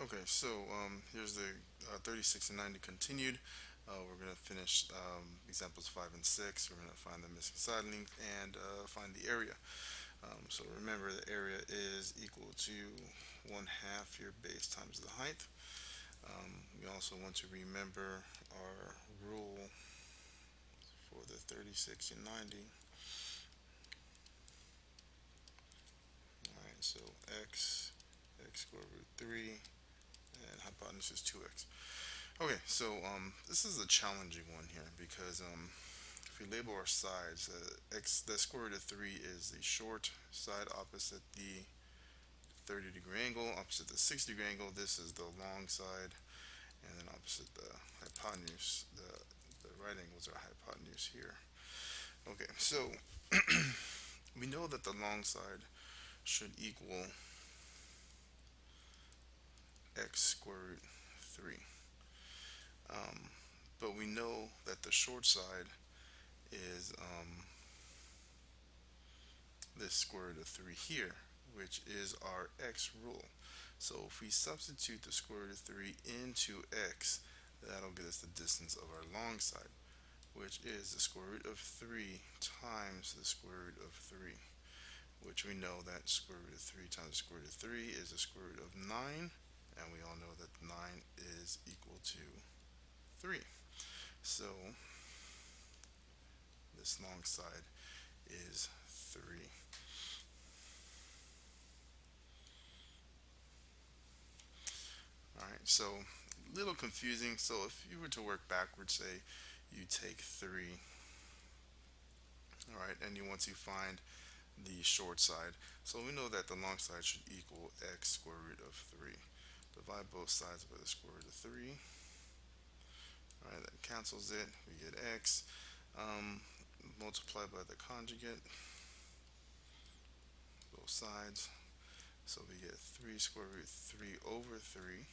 Okay, so here's the 36 and 90 continued. We're going to finish examples 5 and 6. We're going to find the missing side length and find the area. So remember, the area is equal to 1/2 your base times the height. We also want to remember our rule for the 36 and 90. All right, so x square root 3, and hypotenuse is 2x. Okay, so this is a challenging one here because if we label our sides, the square root of 3 is the short side opposite the 30-degree angle, opposite the 60-degree angle. This is the long side, and then opposite the hypotenuse, the right angles are hypotenuse here. Okay, so we know that the long side should equal x square root 3. Um, but we know that the short side is this square root of 3 here, which is our x rule. So if we substitute the square root of 3 into x, that'll get us the distance of our long side, which is the square root of 3 times the square root of 3, which we know that square root of 3 times the square root of 3 is the square root of 9, and we all know that 9 is equal to 3. So this long side is 3. Alright, so a little confusing. So if you were to work backwards, say you take 3, alright, and you want to find the short side. So we know that the long side should equal x square root of 3. Divide both sides by the square root of 3. Alright, that cancels it. We get x. Um, Multiply by the conjugate, both sides. So we get 3 square root 3 over 3.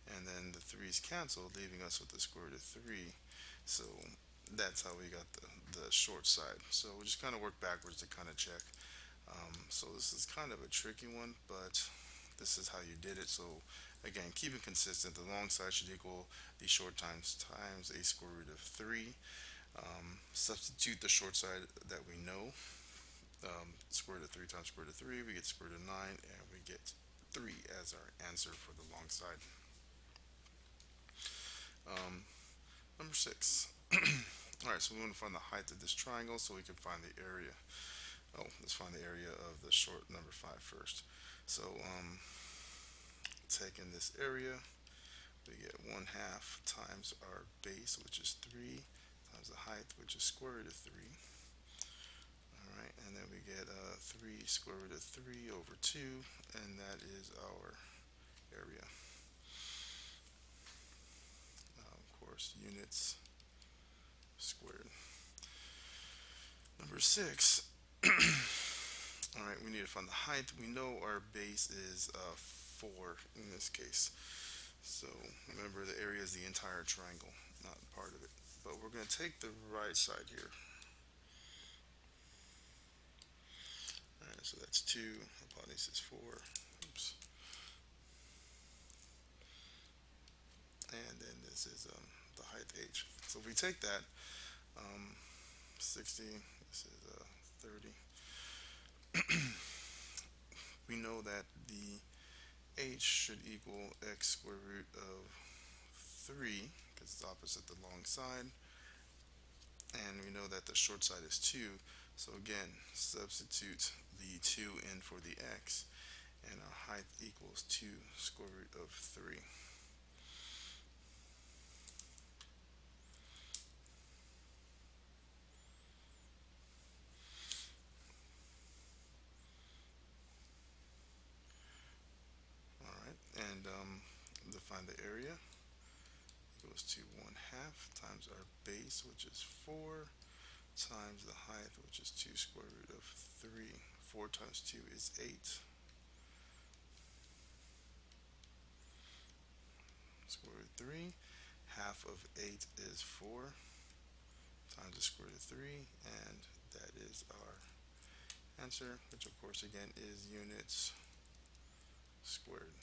And then the 3's canceled, leaving us with the square root of 3. So that's how we got the short side. So we just kind of work backwards to kind of check. So this is kind of a tricky one, but this is how you did it. So again, keep it consistent. The long side should equal the short times a square root of 3. Substitute the short side that we know. Square root of 3 times square root of 3, we get square root of 9, and we get 3 as our answer for the long side. Um, Number 6. Alright, so we want to find the height of this triangle so we can find the area. Oh, let's find the area of the short number 5 first. So, taking this area, we get 1/2 times our base, which is 3, times the height, which is square root of 3. Alright, and then we get 3 square root of 3 over 2, and that is our area. Of course, units squared. Number 6. Alright, we need to find the height. We know our base is 4 in this case. So remember, the area is the entire triangle, not part of it. But we're going to take the right side here. Alright, so that's 2. Hypotenuse is 4. Oops. And then this is the height h. So if we take that, 60, this is 30. We know that the h should equal x square root of 3 because it's opposite the long side, and we know that the short side is 2. So again, substitute the 2 in for the x, and our height equals 2 square root of 3. Alright, and to find the area, equals to 1/2 times our base, which is 4, times the height, which is 2 square root of 3. 4 times 2 is 8. Square root of 3. Half of 8 is 4 times the square root of 3, and that is our answer, which of course again is units squared.